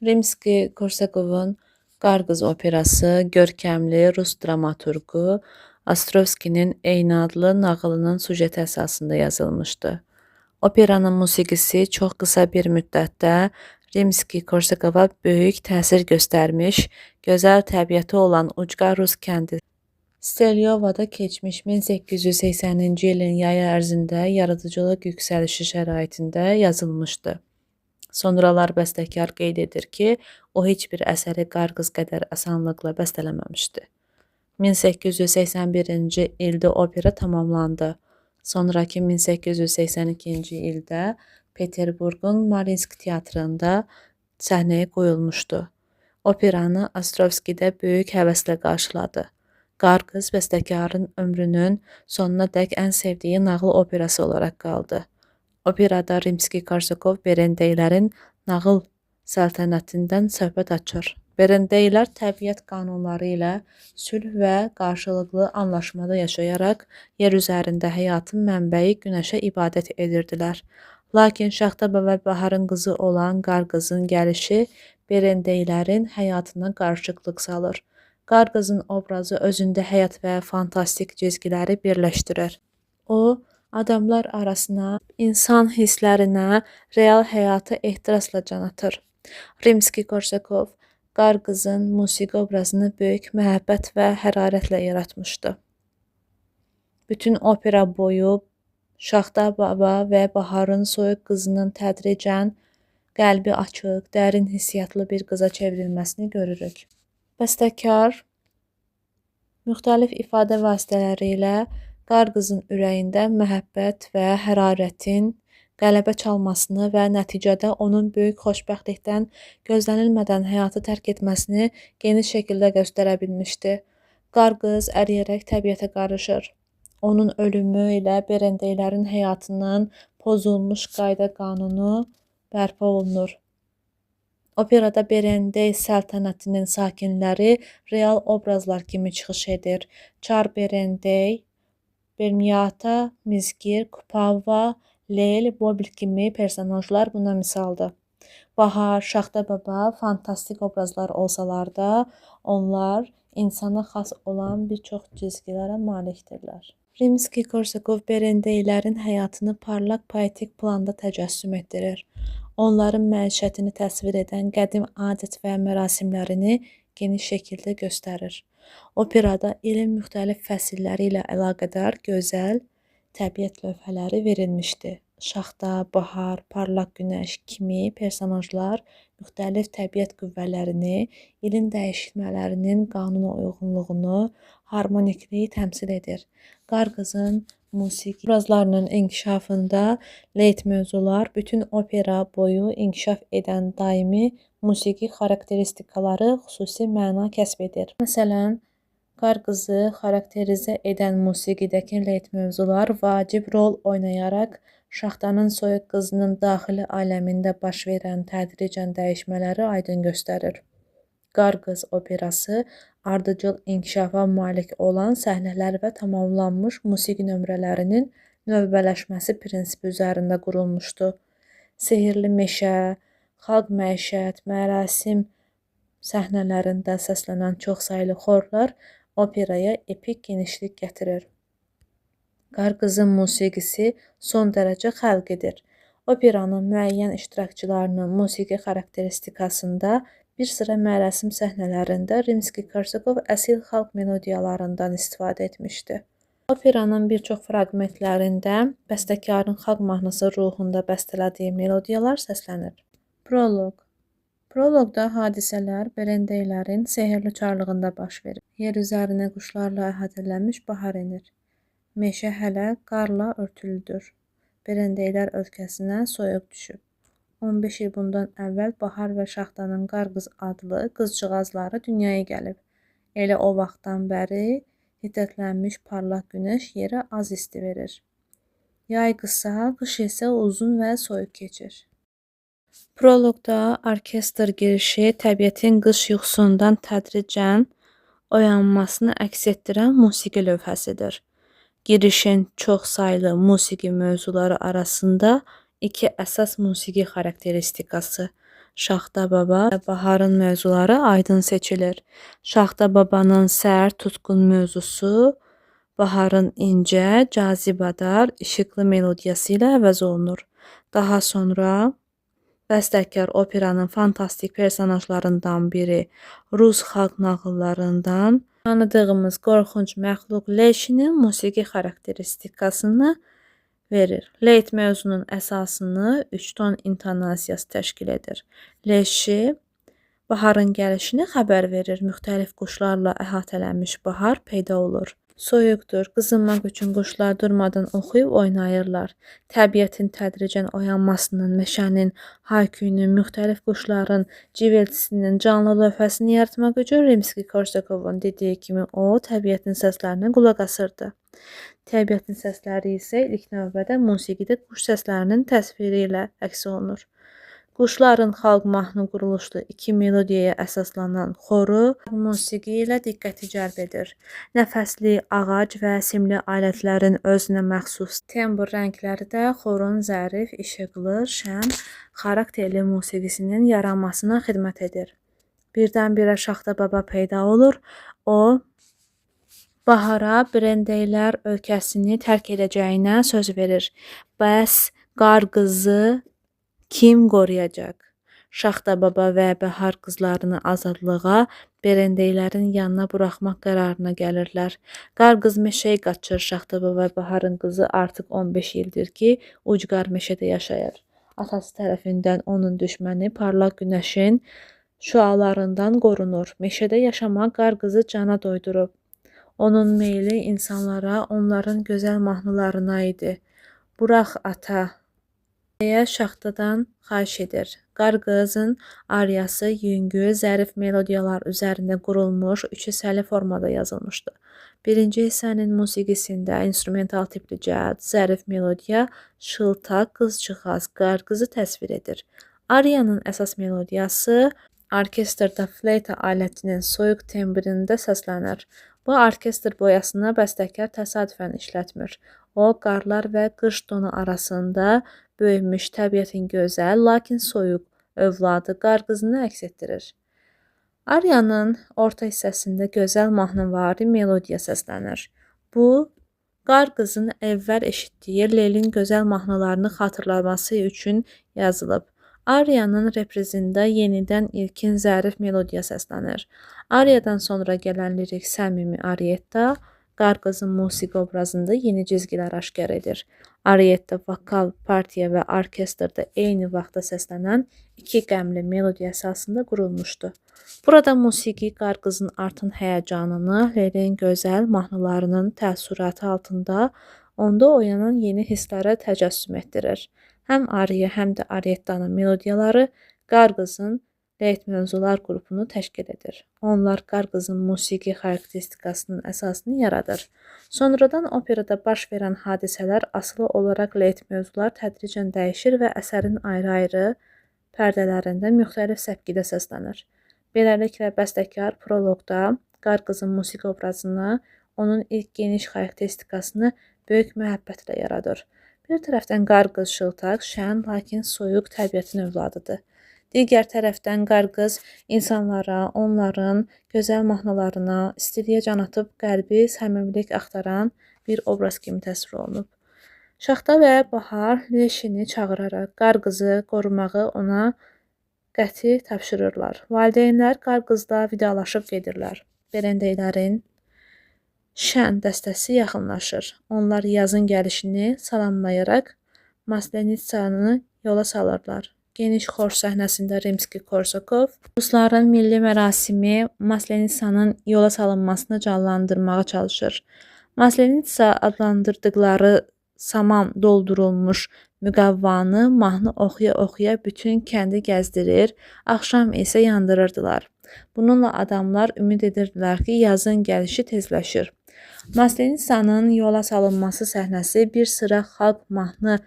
Rimski-Korsakovun Qarqız operası görkəmli rus dramaturqu Ostrovskinin eyni adlı nağılının süjeti əsasında yazılmışdı. Operanın musiqisi çox qısa bir müddətdə Rimski-Korsakova böyük təsir göstərmiş, gözəl təbiəti olan ucqa rus kəndi Stelyovada keçmiş 1880-ci ilin yayı ərzində yaradıcılıq yüksəlişi şəraitində yazılmışdı. Sonralar bəstəkar qeyd edir ki, o heç bir əsəri Qarqız qədər asanlıqla bəstələməmişdi. 1881-ci ildə opera tamamlandı. Sonraki 1882-ci ildə Peterburqun Marinsk teatrında səhnəyə qoyulmuşdu. Operanı Ostrovskidə böyük həvəslə qarşıladı. Qarqız bəstəkarın ömrünün sonuna dək ən sevdiyi nağıl operası olaraq qaldı. Operada Rimski-Korsakov Berendeylərin nağıl səltənətindən söhbət açır. Berendeylər təbiət qanunları ilə sülh və qarşılıqlı anlaşmada yaşayaraq yer üzərində həyatın mənbəyi günəşə ibadət edirdilər. Lakin Şaxta və Baharın qızı olan Qarqızın gəlişi Berendeylərin həyatına qarışıqlıq salır. Qarqızın obrazı özündə həyat və fantastik cizgiləri birləşdirir. O, adamlar arasına, insan hisslərinə, real həyata ehtirasla can atır. Rimski-Korsakov Qarqızın musiqi obrazını böyük məhəbbət və hərarətlə yaratmışdı. Bütün opera boyu Şaxta baba və Baharın soyuq qızının tədricən qəlbi açıq, dərin hissiyatlı bir qıza çevrilməsini görürük. Bəstəkar müxtəlif ifadə vasitələri ilə Qarqızın ürəyində məhəbbət və hərarətin qələbə çalmasını və nəticədə onun böyük xoşbəxtlikdən gözlənilmədən həyatı tərk etməsini geniş şəkildə göstərə bilmişdi. Qarqız əriyərək təbiətə qarışır. Onun ölümü ilə Berendeylərin həyatının pozulmuş qayda qanunu bərpa olunur. Operada Berendey səltənətinin sakinləri real obrazlar kimi çıxış edir. Çar Berendey, Bermiyata, Mizgir, Kupava, Leyl, Bobil kimi personajlar buna misaldır. Bahar, Şaxta baba fantastik obrazlar olsalar da, onlar insana xas olan bir çox cizgilərə malikdirlər. Rimski-Korsakov Berendeylərin həyatını parlaq poetik planda təcəssüm etdirir. Onların məişətini təsvir edən qədim adət və mərasimlərini geniş şəkildə göstərir. Operada ilin müxtəlif fəsilləri ilə əlaqədar gözəl təbiət lövhələri verilmişdi. Şaxta, bahar, parlaq günəş kimi personajlar müxtəlif təbiət qüvvələrini, ilin dəyişmələrinin qanuna uyğunluğunu, harmonikliyi təmsil edir. Qarqızın musiqi obrazlarının inkişafında leyt mövzular bütün opera boyu inkişaf edən daimi musiqi xarakteristikaları xüsusi məna kəsb edir. Məsələn, Qarqızı xarakterizə edən musiqidəki leyt mövzular vacib rol oynayaraq Şaxtanın soyuq qızının daxili aləmində baş verən tədricən dəyişmələri aydın göstərir. Qarqız operası ardıcıl inkişafa malik olan səhnələr və tamamlanmış musiqi nömrələrinin növbələşməsi prinsipi üzərində qurulmuşdu. Sehirli meşə, xalq məişət, mərasim səhnələrində səslənən çoxsaylı xorlar operaya epik genişlik gətirir. Qarqızın musiqisi son dərəcə xəlqidir. Operanın müəyyən iştirakçılarının musiqi xarakteristikasında bir sıra mərasim səhnələrində Rimski-Korsakov əsil xalq melodiyalarından istifadə etmişdi. Operanın bir çox fraqmentlərində bəstəkarın xalq mahnısı ruhunda bəstələdiyi melodiyalar səslənir. Proloq. Proloqda hadisələr Berendeylərin sehirli çarlığında baş verir. Yer üzərinə quşlarla əhatələnmiş bahar enir. Meşə hələ qarla örtülüdür. Berendeylər ölkəsinə soyuq düşüb. 15 il bundan əvvəl Bahar və Şaxtanın Qarqız adlı qızcığazları dünyaya gəlib. Elə o vaxtdan bəri hiddətlənmiş parlaq günəş yerə az isti verir. Yay qısa, qış isə uzun və soyuq keçir. Proloqda orkestr girişi təbiətin qış yuxusundan tədricən oyanmasını əks etdirən musiqi lövhəsidir. Girişin çox saylı musiqi mövzuları arasında iki əsas musiqi xarakteristikası. Şaxta Baba və Baharın mövzuları aydın seçilir. Şaxta Babanın sərt, tutqun mövzusu Baharın incə, cazibədar, işıqlı melodiyası ilə əvəz olunur. Daha sonra bəstəkar operanın fantastik personajlarından biri, Rus xalq nağıllarından tanıdığımız qorxunc məxluq Leşinin musiqi xarakteristikasını verir. Leyt mövzunun əsasını 3 ton intonasiyası təşkil edir. Leşi baharın gəlişini xəbər verir. Müxtəlif quşlarla əhatələnmiş bahar peyda olur. Soyuqdur, qızınmaq üçün quşlar durmadan oxuyub oynayırlar. Təbiətin tədricən oyanmasının, meşənin, hayküyünün, müxtəlif quşların civiltisinin canlı lövhəsini yaratmaq üçün Rimski-Korsakovun dediyi kimi o, təbiətin səslərinə qulaq asırdı. Təbiətin səsləri isə ilk növbədə musiqidə quş səslərinin təsviri ilə əks olunur. Quşların xalq mahnı quruluşlu 2 melodiyaya əsaslanan xoru musiqi ilə diqqəti cəlb edir. Nəfəsli, ağac və simli alətlərin özünə məxsus tembr rəngləri də xorun zərif, işıqlı, şən, xarakterli musiqisinin yaranmasına xidmət edir. Birdən-birə Şaxta Baba peyda olur. O, Bahara Brendeylər ölkəsini tərk edəcəyinə söz verir. Bəs qar qızı kim qoruyacaq? Şaxta Baba və Bahar qızlarını azadlığa Berendeylərin yanına buraxmaq qərarına gəlirlər. Qar qız meşəyə qaçır. Şaxta Baba və Baharın qızı artıq 15 ildir ki, ucqar meşədə yaşayır. Atası tərəfindən onun düşməni parlaq günəşin şüalarından qorunur. Meşədə yaşamaq qar qızı cana doydurub. Onun meyli insanlara, onların gözəl mahnılarına idi. Burax ata, deyə Şaxtadan xahiş edir. Qar qızın ariyası yüngül, zərif melodiyalar üzərində qurulmuş, üç hissəli formada yazılmışdı. Birinci hissənin musiqisində instrumental tipli cəhd, zərif melodiya, şıltaq, qızcığaz, qar qızı təsvir edir. Ariyanın əsas melodiyası orkestrda fleyta alətinin soyuq tembrində səslənir. Bu orkestr boyasını bəstəkar təsadüfən işlətmir. O, qarlar və qış donu arasında böyümüş təbiətin gözəl, lakin soyuq övladı qar qızını əks etdirir. Ariyanın orta hissəsində gözəl mahnıvari melodiya səslənir. Bu, qar qızın əvvəl eşitdiyi Lelin gözəl mahnılarını xatırlaması üçün yazılıb. Ariyanın reprizində yenidən ilkin zərif melodiya səslənir. Ariyadan sonra gələn lirik səmimi ariyetta, qar qızın musiqi obrazında yeni cizgilər aşkar edir. Ariyetta vokal, partiya və orkestrda eyni vaxtda səslənən iki qəmli melodiya əsasında qurulmuşdu. Burada musiqi qar qızın artan həyəcanını, Lelin gözəl mahnılarının təəssüratı altında onda oyanan yeni hisslərə təcəssüm etdirir. Həm ariya, həm də ariyettanın melodiyaları qar qızın leyt mövzular qrupunu təşkil edir. Onlar qar qızın musiqi xarakteristikasının əsasını yaradır. Sonradan operada baş verən hadisələr asılı olaraq leyt mövzular tədricən dəyişir və əsərin ayrı-ayrı pərdələrində müxtəlif səpkidə səslənir. Beləliklə, bəstəkar proloqda qar qızın musiqi obrazını, onun ilk geniş xarakteristikasını böyük məhəbbətlə yaradır. Bir tərəfdən qar qız şıltaq, şən, lakin soyuq təbiətin övladıdır. Digər tərəfdən qar qız insanlara, onların gözəl mahnılarına, istiliyə can atıb qəlbi səmimilik axtaran bir obraz kimi təsvir olunub. Şaxta və Bahar Leşini çağıraraq qar qızı qorumağı ona qəti tapşırırlar. Valideynlər qar qızla vidalaşıb gedirlər. Berendeylərin şən dəstəsi yaxınlaşır. Onlar yazın gəlişini salamlayaraq Maslenitsanı yola salırlar. Geniş xor səhnəsində Rimski-Korsakov Rusların milli mərasimi Maslenitsanın yola salınmasını canlandırmağa çalışır. Maslenitsa adlandırdıqları saman doldurulmuş müqavvanı mahnı oxuya-oxuya bütün kəndi gəzdirir, axşam isə yandırırdılar. Bununla adamlar ümid edirdilər ki, yazın gəlişi tezləşir. Maslenitsanın yola salınması səhnəsi bir sıra xalq mahnı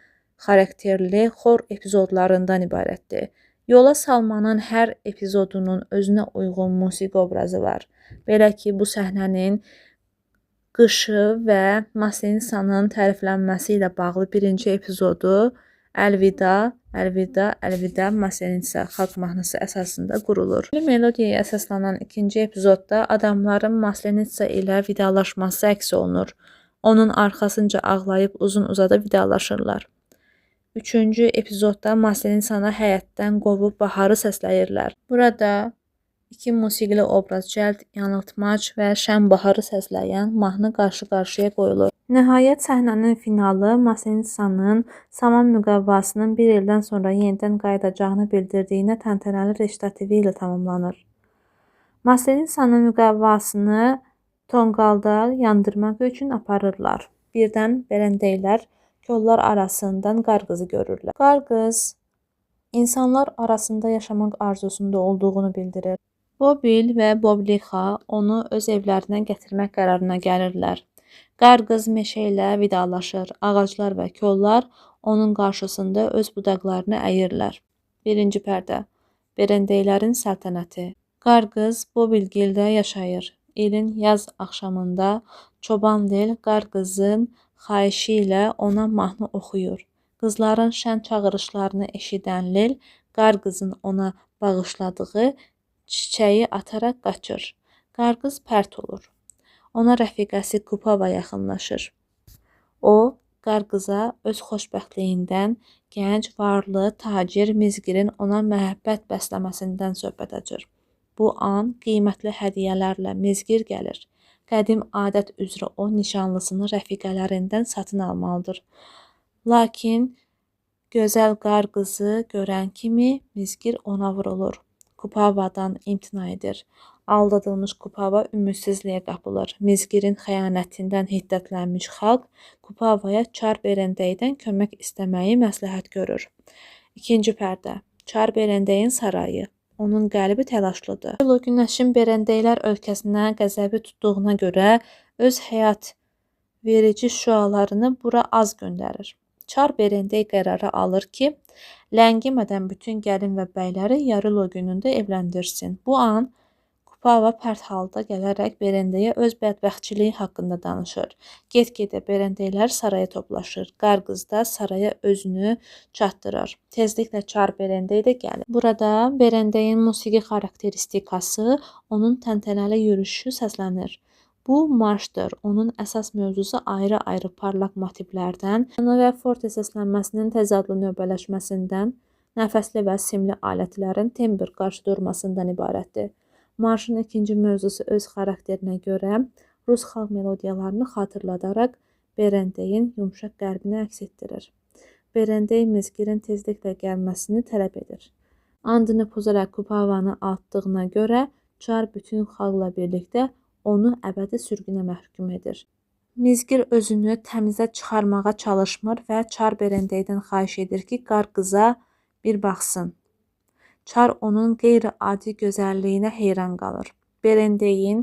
xarakterli xor epizodlarından ibarətdir. Yola salmanın hər epizodunun özünə uyğun musiqi obrazı var. Belə ki, bu səhnənin qışı və Maslenitsanın təriflənməsi ilə bağlı birinci epizodu Əlvida, əlvida, əlvida Maslenitsa xalq mahnısı əsasında qurulur. Melodiyaya əsaslanan ikinci epizodda adamların Maslenitsa ilə vidalaşması əks olunur. Onun arxasınca ağlayıb uzun-uzadı vidalaşırlar. Üçüncü epizodda Maslenitsanı həyətdən qovub Baharı səsləyirlər. Burada iki musiqili obraz cəld, yanıltmac və şən Baharı səsləyən mahnı qarşı-qarşıya qoyulur. Nəhayət səhnənin finalı Maslenitsanın saman müqəvvasının bir ildən sonra yenidən qayıdacağını bildirdiyinə təntənəli reçitativi ilə tamamlanır. Maslenitsanın müqəvvasını tonqalda yandırmaq üçün aparırlar. Birdən berendeylər kollar arasından qarqızı görürlər. Qarqız insanlar arasında yaşamaq arzusunda olduğunu bildirir. Bobil və Boblixa onu öz evlərinə gətirmək qərarına gəlirlər. Qarqız meşə ilə vidalaşır. Ağaclar və kollar onun qarşısında öz budaqlarını əyirlər. Birinci pərdə. Berendeylərin səltənəti. Qarqız Bobilgildə yaşayır. İlin yaz axşamında Çoban Lil Qarqızın xahişi ilə ona mahnı oxuyur. Qızların şən çağırışlarını eşidən Lil Qarqızın ona bağışladığı çiçəyi ataraq qaçır. Qarqız pərt olur. Ona rəfiqəsi Kupava yaxınlaşır. O, Qarqıza öz xoşbəxtliyindən, gənc, varlı, tacir Mizgirin ona məhəbbət bəsləməsindən söhbət açır. Bu an qiymətli hədiyyələrlə Mizgir gəlir. Qədim adət üzrə o nişanlısını rəfiqələrindən satın almalıdır. Lakin gözəl Qarqızı görən kimi Mizgir ona vurulur. Kupavadan imtina edir. Aldadılmış Kupava ümidsizliyə qapılır. Mizgirin xəyanətindən hiddətlənmiş xalq Kupavaya Çar Berendeydən kömək istəməyi məsləhət görür. İkinci pərdə. Çar Berendeyin sarayı. Onun qəlbi təlaşlıdır. O günəşin Berendeylər ölkəsinə qəzəbi tutduğuna görə öz həyat verici şüalarını bura az göndərir. Çar Berendey qərarı alır ki, ləngimədən bütün gəlin və bəyləri Yarilo günündə evləndirsin. Bu an Kupava pərt halda gələrək Berendeyə öz bədbəxtçiliyi haqqında danışır. Get-gedə Berendeylər saraya toplaşır. Qarqız da saraya özünü çatdırır. Tezliklə Çar Berendey də gəlir. Burada Berendeyin musiqi xarakteristikası, onun təntənəli yürüyüşü səslənir. Bu marşdır. Onun əsas mövzusu ayrı-ayrı parlaq motivlərdən və forte səslənməsinin təzadlı növbələşməsindən, nəfəsli və simli alətlərin tembr qarşı durmasından ibarətdir. Marşın ikinci mövzusu öz xarakterinə görə Rus xalq melodiyalarını xatırladaraq Berendeyin yumşaq qəlbini əks etdirir. Berendey Mizgirin tezliklə gəlməsini tələb edir. Andını pozaraq Kupavanı atdığına görə Çar bütün xalqla birlikdə onu əbədi sürgünə məhkum edir. Mizgir özünü təmizə çıxarmağa çalışmır və Çar Berendeydən xahiş edir ki, Qarqıza bir baxsın. Çar onun qeyri-adi gözəlliyinə heyran qalır. Berendeyin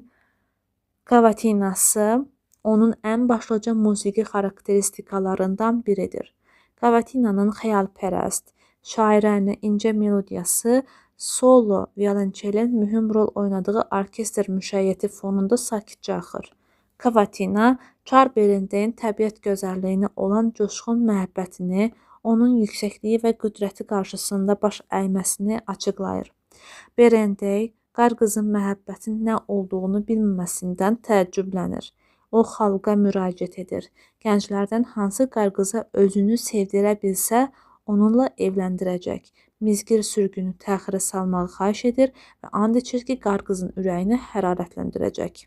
kavatinası onun ən başlıca musiqi xarakteristikalarından biridir. Kavatinanın xəyalpərəst, şairənə incə melodiyası solo violonçelin mühüm rol oynadığı orkestr müşayiəti fonunda sakitcə axır. Kavatina Çar Berendeyin təbiət gözəlliyinə olan coşqun məhəbbətini, onun yüksəkliyi və qüdrəti qarşısında baş əyməsini açıqlayır. Berendey, Qarqızın məhəbbətin nə olduğunu bilməməsindən təəccüblənir. O, xalqa müraciət edir. Gənclərdən hansı Qarqıza özünü sevdirə bilsə, onunla evləndirəcək. Mizgir sürgünü təxirə salmağı xahiş edir və and içir ki, Qarqızın ürəyini hərarətləndirəcək.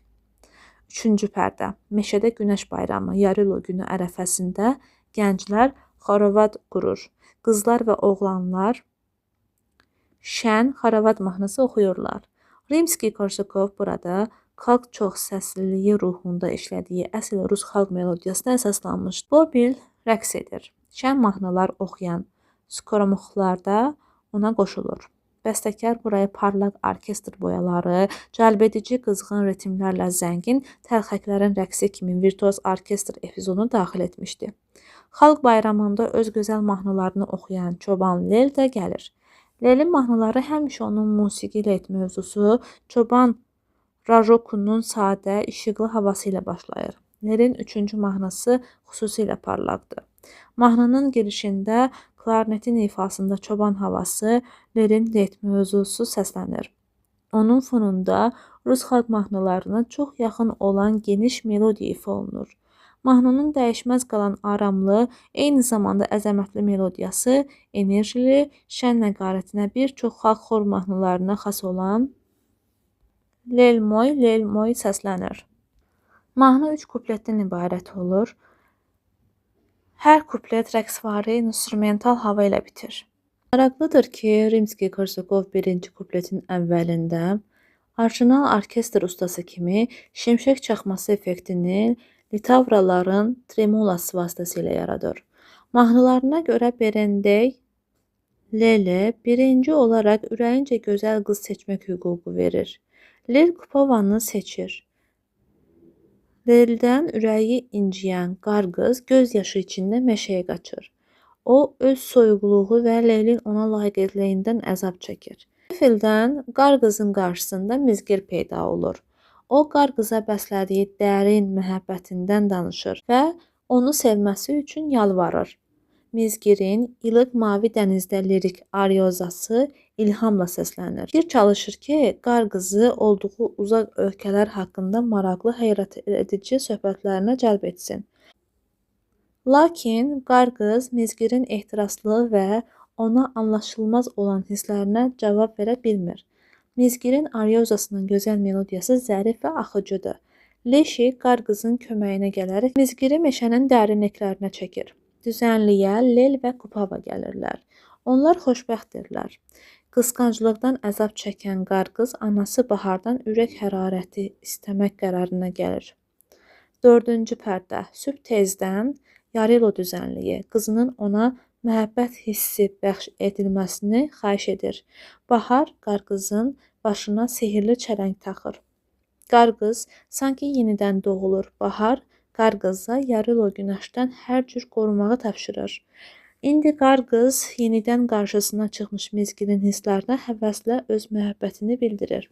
Üçüncü pərdə. Meşədə Günəş bayramı, Yarilo günü ərəfəsində gənclər xoravad qurur. Qızlar və oğlanlar şən xoravad mahnısı oxuyurlar. Rimski-Korsakov burada xalq çox səsliliyi ruhunda işlədiyi əsl Rus xalq melodiyasına əsaslanmışdır. Bobil rəqs edir. Şən mahnılar oxuyan skoromuxlar da ona qoşulur. Bəstəkar buraya parlaq orkestr boyaları, cəlbedici qızğın ritmlərlə zəngin təlxəklərin rəqsi kimi virtuoz orkestr epizodunu daxil etmişdi. Xalq bayramında öz gözəl mahnılarını oxuyan Çoban Lel də gəlir. Lelin mahnıları həmişə onun musiqi leit mövzusu Çoban Rajokunun sadə, işıqlı havası ilə başlayır. Lelin üçüncü mahnısı xüsusilə parlaqdır. Mahnının girişində klarnetin ifasında çoban havası, Lelin leit mövzusu səslənir. Onun fonunda Rus xalq mahnılarına çox yaxın olan geniş melodiya ifa olunur. Mahnının dəyişməz qalan aramlı, eyni zamanda əzəmətli melodiyası, enerjili, şən nəqarətinə bir çox xalq xor mahnılarına xas olan Lel moy səslənir. Mahnı 3 kupletdən ibarət olur. Hər kuplet rəqsvari instrumental hava ilə bitir. Maraqlıdır ki, Rimski-Korsakov birinci kupletin əvvəlində orijinal orkestr ustası kimi şimşək çaxması effektini litavraların tremolası vasitəsilə yaradır. Mahnılarına görə Berendey Lele birinci olaraq ürəyincə gözəl qız seçmək hüququ verir. Lel Kupovanı seçir. Leldən ürəyi inciyən qar qız göz yaşı içində meşəyə qaçır. O, öz soyuqluğu və Lelin ona layiqliyindən əzab çəkir. Qəfildən qar qızın qarşısında Mizgir peyda olur. O, qar qıza bəslədiyi dərin məhəbbətindən danışır və onu sevməsi üçün yalvarır. Mizgirin ilıq mavi dənizdə lirik ariozası ilhamla səslənir. Mizgir çalışır ki, qar qızı olduğu uzaq ölkələr haqqında maraqlı, heyrət edici söhbətlərinə cəlb etsin. Lakin qar qız Mizgirin ehtiraslı və ona anlaşılmaz olan hisslərinə cavab verə bilmir. Mizgirin ariozasının gözəl melodiyası zərif və axıcıdır. Leşi qar qızın köməyinə gələrək Mizgiri meşənin dərinliklərinə çəkir. Düzənliyə Lel və Kupava gəlirlər. Onlar xoşbəxtdirlər. Qısqanclıqdan əzab çəkən qar qız anası Bahardan ürək hərarəti istəmək qərarına gəlir. 4-cü pərdə. Sübh tezdən Yarilo düzənliyi qızının ona məhəbbət hissi bəxş edilməsini xahiş edir. Bahar qar qızın başına sehirli çələng taxır. Qar qız sanki yenidən doğulur. Bahar qar qıza Yarilo günəşdən hər cür qorumağı tapşırır. İndi qar qız yenidən qarşısına çıxmış Mizgirin hisslərinə həvəslə öz məhəbbətini bildirir.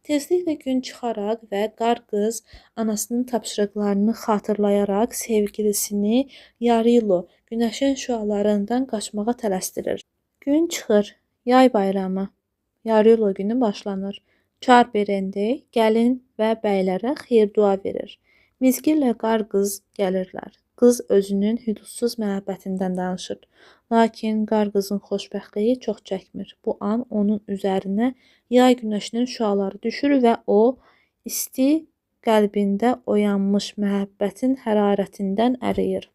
Tezliklə gün çıxaraq və qar qız anasının tapşırıqlarını xatırlayaraq sevgilisini Yarilo günəşin şüalarından qaçmağa tələsdirir. Gün çıxır. Yay bayramı. Yarilo günü başlanır. Çar Berendey gəlin və bəylərə xeyir-dua verir. Mizgirlə qar qız gəlirlər. Qız özünün hüdudsuz məhəbbətindən danışır. Lakin qar qızın xoşbəxtliyi çox çəkmir. Bu an onun üzərinə yay günəşinin şüaları düşür və o, isti qəlbində oyanmış məhəbbətin hərarətindən əriyir.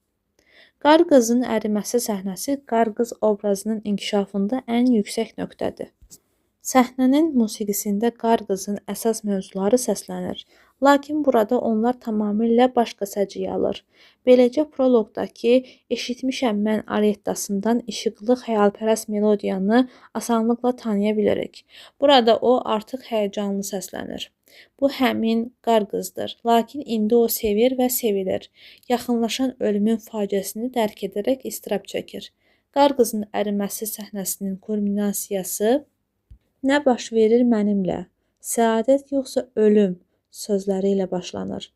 Qar qızın əriməsi səhnəsi qar qız obrazının inkişafında ən yüksək nöqtədir. Səhnənin musiqisində qar qızın əsas mövzuları səslənir. Lakin burada onlar tamamilə başqa səciyyə alır. Beləcə proloqdakı eşitmişəm mən aryettasından işıqlı xəyalpərəst melodiyanı asanlıqla tanıya bilirik. Burada o artıq həyəcanlı səslənir. Bu həmin qar qızdır. Lakin indi o sevir və sevilir. Yaxınlaşan ölümün faciəsini dərk edərək istirab çəkir. Qar qızın əriməsi səhnəsinin kulminasiyası "Nə baş verir mənimlə? Səadət yoxsa ölüm?" sözləri ilə başlanır.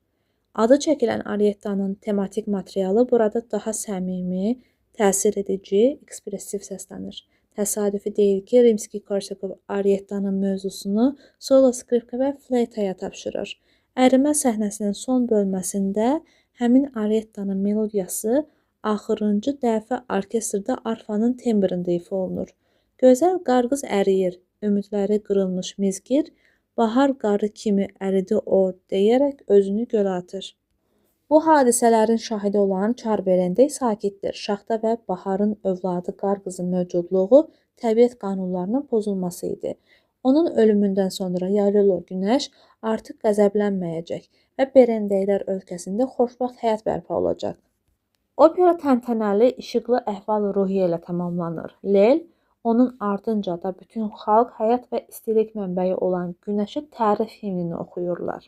Adı çəkilən aryettanın tematik materialı burada daha səmimi, təsir edici, ekspressiv səslənir. Təsadüfi deyil ki, Rimski-Korsakov aryettanın mövzusunu solo skripka və fleytaya tapşırır. Ərimə səhnəsinin son bölməsində həmin aryettanın melodiyası axırıncı dəfə orkestrdə arfanın tembrində ifa olunur. Gözəl qar qız əriyir. Ümidləri qırılmış Mizgir, bahar qarı kimi əridi o, deyərək özünü gölə atır. Bu hadisələrin şahidi olan Çar Berendey sakitdir. Şaxta və Baharın övladı qar qızın mövcudluğu təbiət qanunlarının pozulması idi. Onun ölümündən sonra Yarilo günəş artıq qəzəblənməyəcək və Berendeylər ölkəsində xoşbəxt həyat bərpa olacaq. Opera təntənəli, işıqlı əhval-ruhiyyə ilə tamamlanır. Lel, onun ardınca da bütün xalq həyat və istilik mənbəyi olan günəşi tərif himnini oxuyurlar.